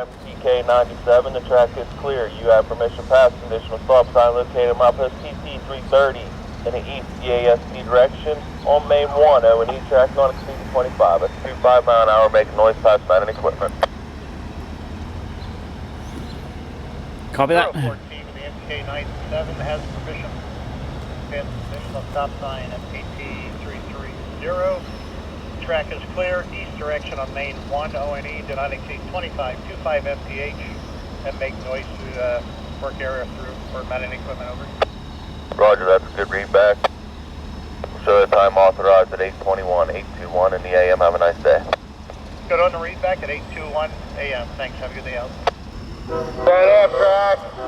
TK 97, the track is clear. You have permission to pass conditional stop sign located at milepost TT 330 in the east EASD direction on Main 1. O&E track on exceed 25. That's 25 mile an hour, making noise past mounted equipment. Copy that. O4T with the MK 97 has permission. And conditional stop sign at TT 330. Track is clear, east direction on Main 1, O&E, do not exceed 25 mph, and make noise through the work area through for mounting equipment, over. Roger, that's a good read back. We'll show the time authorized at 8:21 in the AM. Have a nice day. Good on the read back at 8:21 AM. Thanks, have a good day out. Right Amtrak.